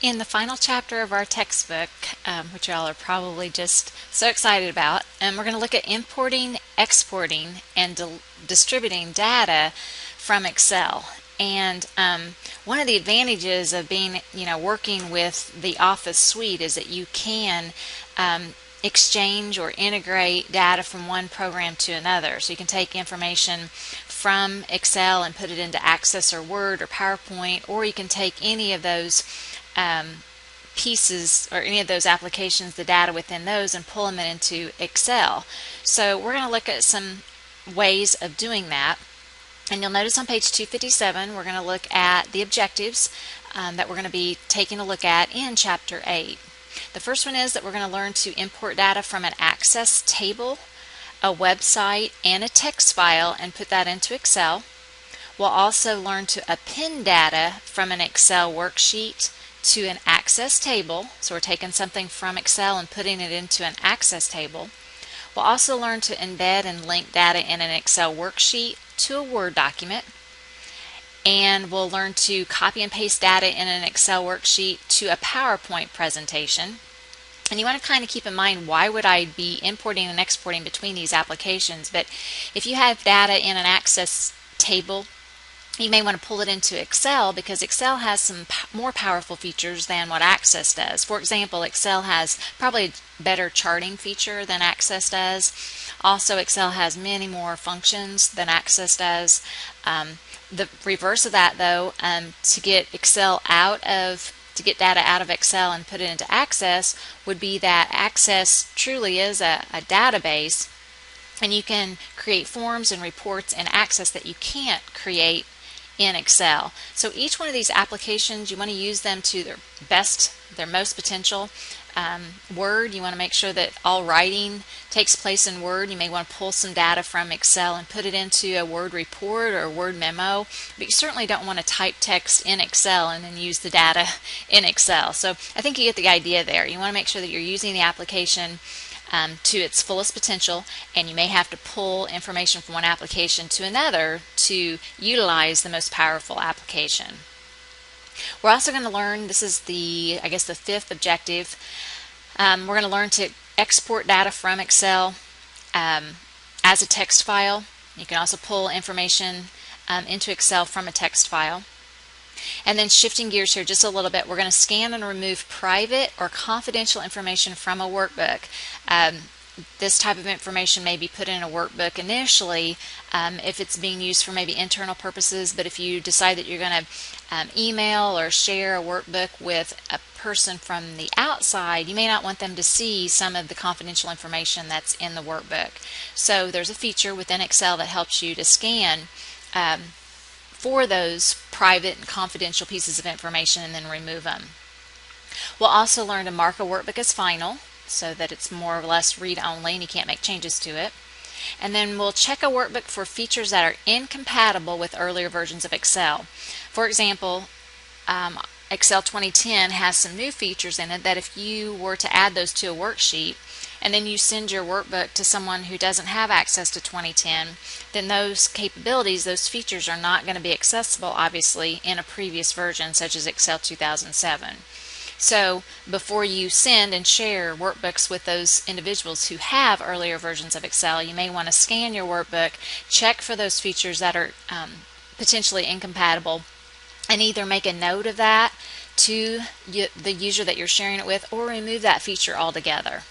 In the final chapter of our textbook, which y'all are probably just so excited about, we're going to look at importing, exporting, and distributing data from Excel. And one of the advantages of being, working with the Office suite is that you can exchange or integrate data from one program to another. So you can take information from Excel and put it into Access or Word or PowerPoint, or you can take any of those pieces or any of those applications, the data within those, and pull them into Excel. So we're going to look at some ways of doing that. And you'll notice on page 257 we're going to look at the objectives that we're going to be taking a look at in Chapter 8. The first one is that we're going to learn to import data from an Access table, a website, and a text file and put that into Excel. We'll also learn to append data from an Excel worksheet to an Access table. So we're taking something from Excel and putting it into an Access table. We'll also learn to embed and link data in an Excel worksheet to a Word document. And we'll learn to copy and paste data in an Excel worksheet to a PowerPoint presentation. And you want to kind of keep in mind, why would I be importing and exporting between these applications? But if you have data in an Access table, you may want to pull it into Excel because Excel has some more powerful features than what Access does. For example, Excel has probably a better charting feature than Access does. Also, Excel has many more functions than Access does. The reverse of that, though, to get data out of Excel and put it into Access would be that Access truly is a database, and you can create forms and reports in Access that you can't create in Excel. So each one of these applications, you want to use them to their most potential. Word, you want to make sure that all writing takes place in Word. You may want to pull some data from Excel and put it into a Word report or a Word memo, but you certainly don't want to type text in Excel and then use the data in Excel. So I think you get the idea there. You want to make sure that you're using the application to its fullest potential, and you may have to pull information from one application to another to utilize the most powerful application. We're also going to learn, this is the fifth objective, we're going to learn to export data from Excel as a text file. You can also pull information into Excel from a text file. And then shifting gears here just a little bit, we're going to scan and remove private or confidential information from a workbook. This type of information may be put in a workbook initially if it's being used for maybe internal purposes, but if you decide that you're going to email or share a workbook with a person from the outside, you may not want them to see some of the confidential information that's in the workbook. So there's a feature within Excel that helps you to scan for those private and confidential pieces of information and then remove them. We'll also learn to mark a workbook as final so that it's more or less read-only and you can't make changes to it. And then we'll check a workbook for features that are incompatible with earlier versions of Excel. For example, Excel 2010 has some new features in it that if you were to add those to a worksheet and then you send your workbook to someone who doesn't have access to 2010, then those capabilities, those features are not going to be accessible obviously in a previous version such as Excel 2007. So before you send and share workbooks with those individuals who have earlier versions of Excel, you may want to scan your workbook, check for those features that are potentially incompatible, and either make a note of that to the user that you're sharing it with or remove that feature altogether.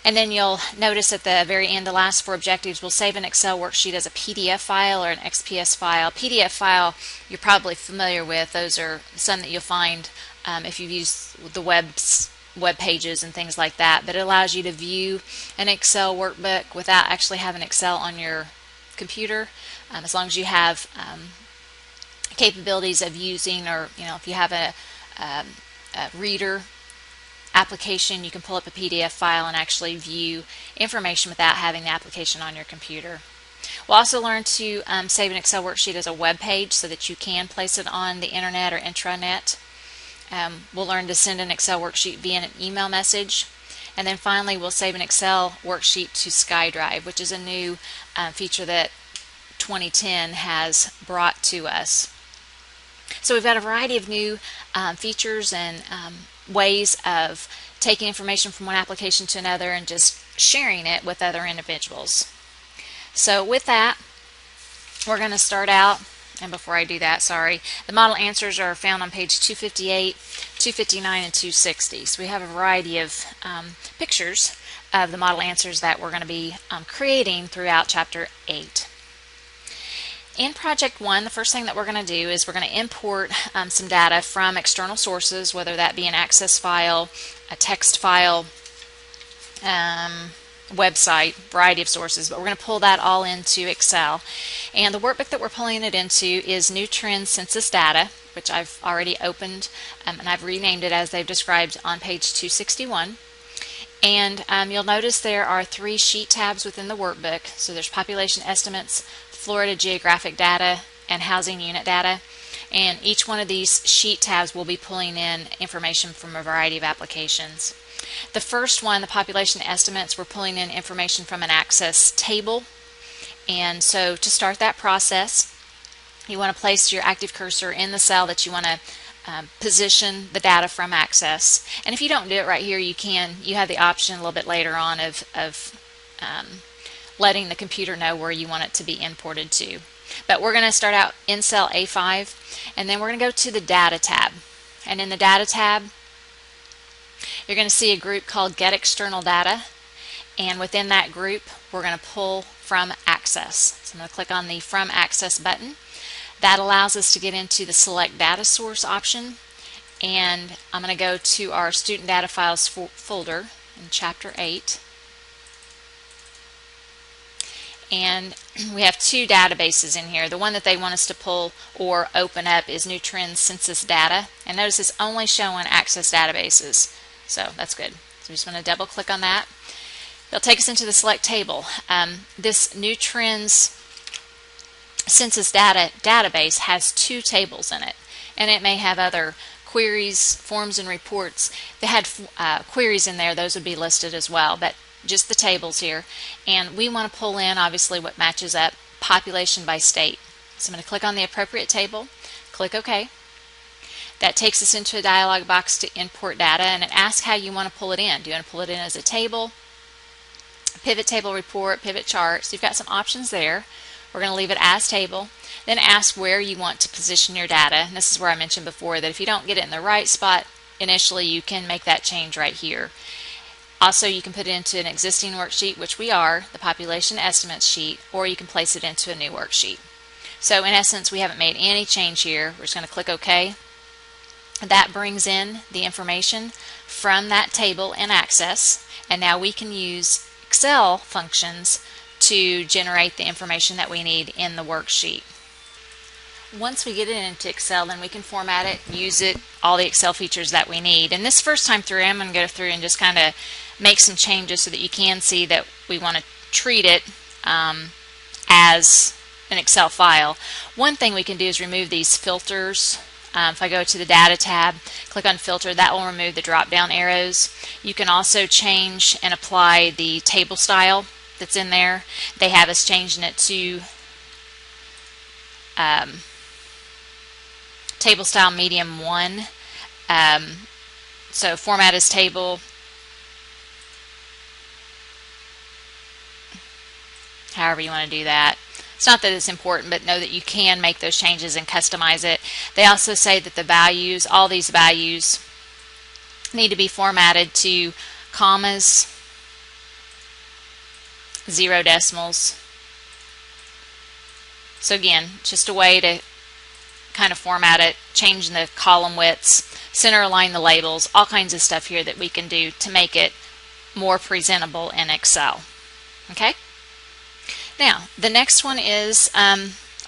And then you'll notice at the very end, the last four objectives, we'll save an Excel worksheet as a PDF file or an XPS file. PDF file you're probably familiar with. Those are some that you'll find if you've used the web pages and things like that. But it allows you to view an Excel workbook without actually having Excel on your computer, as long as you have capabilities of using, or if you have a reader application, you can pull up a PDF file and actually view information without having the application on your computer. We'll also learn to save an Excel worksheet as a web page so that you can place it on the internet or intranet. We'll learn to send an Excel worksheet via an email message. And then finally, we'll save an Excel worksheet to SkyDrive, which is a new feature that 2010 has brought to us. So we've got a variety of new features and ways of taking information from one application to another and just sharing it with other individuals. So with that, we're going to start out, and before I do that, sorry, the model answers are found on page 258, 259, and 260. So we have a variety of pictures of the model answers that we're going to be creating throughout Chapter 8. In Project 1, the first thing that we're going to do is we're going to import some data from external sources, whether that be an Access file, a text file, website, variety of sources, but we're going to pull that all into Excel. And the workbook that we're pulling it into is New Trends Census Data, which I've already opened, and I've renamed it as they've described on page 261. And you'll notice there are 3 sheet tabs within the workbook. So there's population estimates, Florida geographic data, and housing unit data. And each one of these sheet tabs will be pulling in information from a variety of applications. The first one, the population estimates, we're pulling in information from an Access table. And so to start that process, you want to place your active cursor in the cell that you want to position the data from Access. And if you don't do it right here, you have the option a little bit later on of letting the computer know where you want it to be imported to. But we're going to start out in cell A5, and then we're going to go to the Data tab. And in the Data tab, you're going to see a group called Get External Data, and within that group, we're going to pull from Access. So I'm going to click on the From Access button. That allows us to get into the Select Data Source option, and I'm going to go to our Student Data Files folder in Chapter 8. And we have 2 databases in here. The one that they want us to pull or open up is New Trends Census Data. And notice it's only showing Access databases. So that's good. So we just want to double click on that. They'll take us into the Select Table. This New Trends Census Data database has 2 tables in it. And it may have other queries, forms, and reports. If they had queries in there, those would be listed as well. But just the tables here, and we want to pull in obviously what matches up population by state. So I'm going to click on the appropriate table, click OK. That takes us into a dialog box to import data, and it asks how you want to pull it in. Do you want to pull it in as a table, pivot table report, pivot chart? So you've got some options there. We're going to leave it as table. Then ask where you want to position your data. And this is where I mentioned before that if you don't get it in the right spot initially, you can make that change right here. Also, you can put it into an existing worksheet, which we are, the population estimates sheet, or you can place it into a new worksheet. So in essence, we haven't made any change here. We're just going to click OK. That brings in the information from that table in Access, and now we can use Excel functions to generate the information that we need in the worksheet. Once we get it into Excel, then we can format it, use it, all the Excel features that we need. And this first time through, I'm going to go through and just kind of make some changes so that you can see that we want to treat it as an Excel file. One thing we can do is remove these filters. If I go to the Data tab, click on Filter, that will remove the drop-down arrows. You can also change and apply the table style that's in there. They have us changing it to table style medium 1. So format as table, however you want to do that. It's not that it's important, but know that you can make those changes and customize it. They also say that the values, all these values, need to be formatted to commas, 0 decimals. So again, just a way to kind of format it, changing the column widths, center align the labels, all kinds of stuff here that we can do to make it more presentable in Excel. Okay? Now, the next one is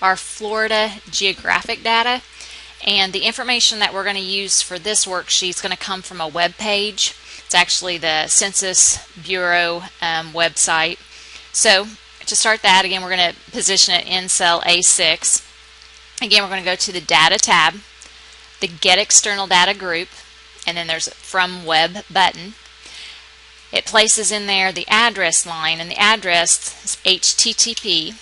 our Florida geographic data, and the information that we're going to use for this worksheet is going to come from a web page. It's actually the Census Bureau website. So to start that, again, we're going to position it in cell A6. Again, we're going to go to the Data tab, the Get External Data group, and then there's a From Web button. It places in there the address line, and the address is HTTP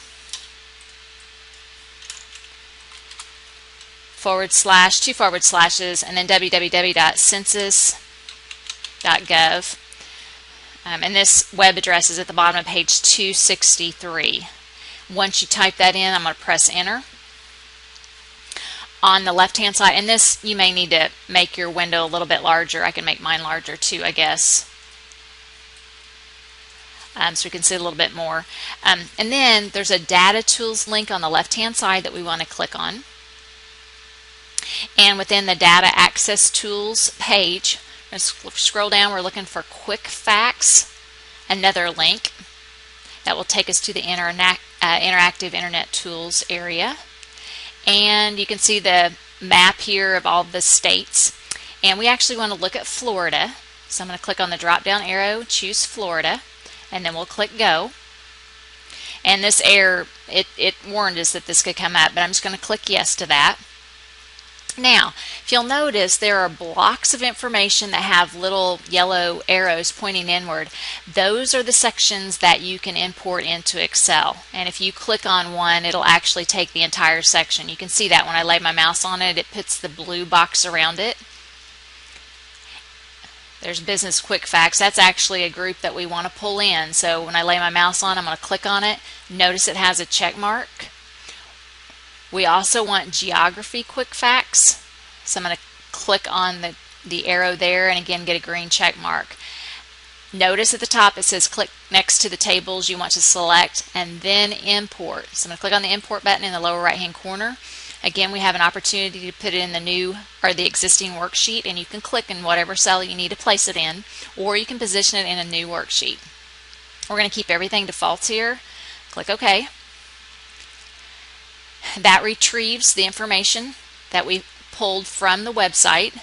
/ 2 forward slashes, and then www.census.gov. And this web address is at the bottom of page 263. Once you type that in, I'm going to press enter. On the left hand side, and this you may need to make your window a little bit larger. I can make mine larger too, I guess. So we can see a little bit more. And then there's a Data Tools link on the left hand side that we want to click on. And within the Data Access Tools page, let's scroll down, we're looking for Quick Facts, another link that will take us to the Interactive Internet Tools area. And you can see the map here of all the states. And we actually want to look at Florida. So I'm going to click on the drop down arrow, choose Florida, and then we'll click go. And this error, it warned us that this could come up, but I'm just going to click yes to that. Now, if you'll notice, there are blocks of information that have little yellow arrows pointing inward. Those are the sections that you can import into Excel. And if you click on one, it'll actually take the entire section. You can see that when I lay my mouse on it, it puts the blue box around it. There's Business Quick Facts. That's actually a group that we want to pull in. So when I lay my mouse on, I'm going to click on it. Notice it has a check mark. We also want Geography Quick Facts. So I'm going to click on the arrow there and again get a green check mark. Notice at the top it says click next to the tables you want to select and then import. So I'm going to click on the import button in the lower right hand corner. Again, we have an opportunity to put it in the new or the existing worksheet, and you can click in whatever cell you need to place it in, or you can position it in a new worksheet. We're going to keep everything default here. Click OK. That retrieves the information that we pulled from the website.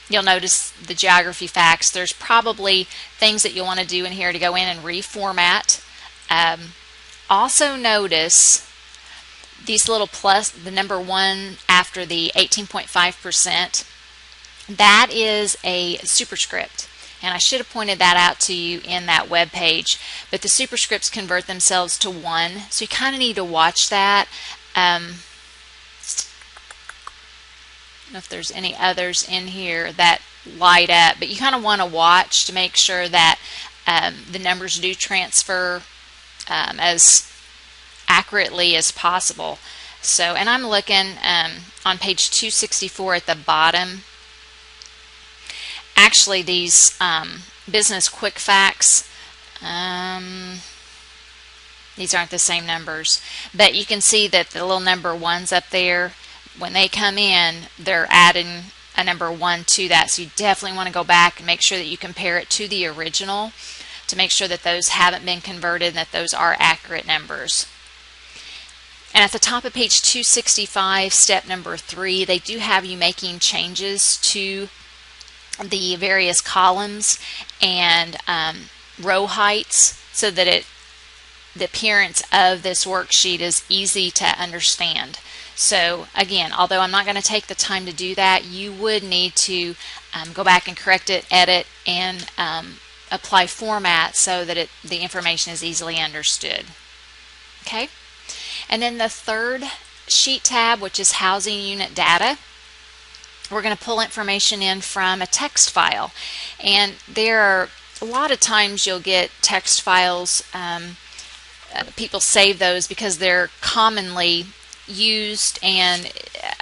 You'll notice the geography facts. There's probably things that you'll want to do in here to go in and reformat. Also notice these little plus, the number 1 after the 18.5%. That is a superscript. And I should have pointed that out to you in that web page, but the superscripts convert themselves to 1, so you kind of need to watch that. I don't know if there's any others in here that light up, but you kind of want to watch to make sure that the numbers do transfer as accurately as possible. So, and I'm looking on page 264 at the bottom. Actually, these Business Quick Facts, these aren't the same numbers, but you can see that the little number 1's up there. When they come in, they're adding a number 1 to that, so you definitely want to go back and make sure that you compare it to the original to make sure that those haven't been converted and that those are accurate numbers. And at the top of page 265, step number 3, they do have you making changes to the various columns and row heights so that the appearance of this worksheet is easy to understand. So again, although I'm not going to take the time to do that, you would need to go back and correct it, edit, and apply format so that the information is easily understood. Okay? And then the third sheet tab, which is Housing Unit Data, we're going to pull information in from a text file. And there are a lot of times you'll get text files, people save those because they're commonly used, and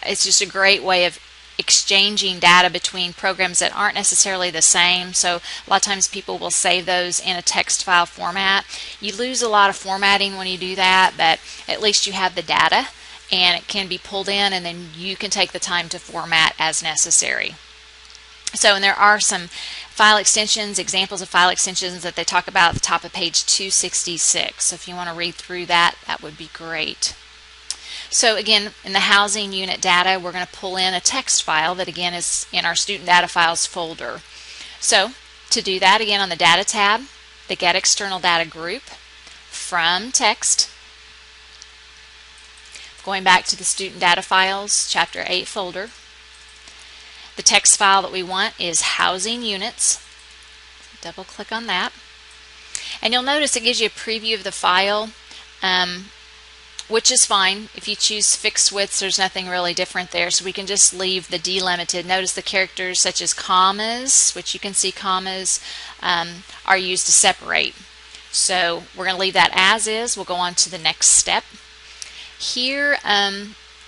it's just a great way of exchanging data between programs that aren't necessarily the same. So a lot of times people will save those in a text file format. You lose a lot of formatting when you do that, but at least you have the data and it can be pulled in, and then you can take the time to format as necessary. So, and there are some file extensions, examples of file extensions that they talk about at the top of page 266. So if you want to read through that, that would be great. So again, in the housing unit data, we're going to pull in a text file that again is in our student data files folder. So to do that, again on the data tab, the get external data group from text, going back to the student data files, chapter 8 folder. The text file that we want is housing units. Double click on that. And you'll notice it gives you a preview of the file. which is fine. If you choose fixed widths, there's nothing really different there, so we can just leave the delimited. Notice the characters such as commas, which you can see commas are used to separate. So we're going to leave that as is. We'll go on to the next step. Here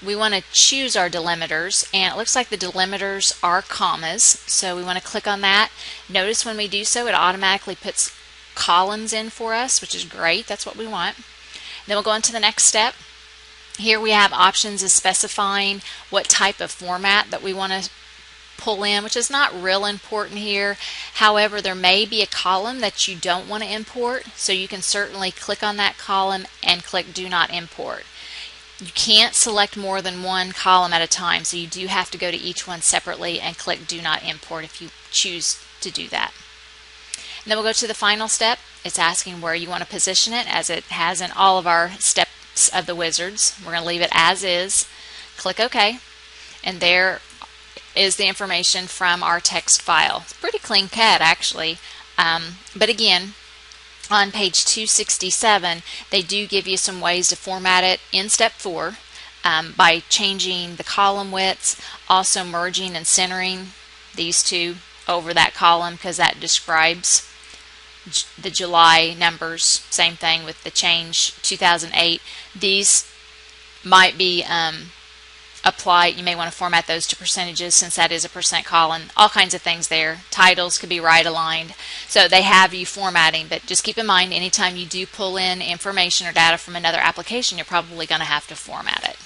we want to choose our delimiters, and it looks like the delimiters are commas, so we want to click on that. Notice when we do so, it automatically puts columns in for us, which is great. That's what we want. Then we'll go on to the next step. Here we have options as specifying what type of format that we want to pull in, which is not real important here. However, there may be a column that you don't want to import, so you can certainly click on that column and click Do Not Import. You can't select more than one column at a time, so you do have to go to each one separately and click Do Not Import if you choose to do that. And then we'll go to the final step. It's asking where you want to position it, as it has in all of our steps of the wizards. We're going to leave it as is. Click OK, and there is the information from our text file. It's pretty clean cut, actually, but again, on page 267 they do give you some ways to format it in step 4 by changing the column widths, also merging and centering these two over that column, because that describes the July numbers. Same thing with the change 2008. These might be applied. You may want to format those to percentages, since that is a percent column. All kinds of things there. Titles could be right aligned. So they have you formatting, but just keep in mind anytime you do pull in information or data from another application, you're probably going to have to format it.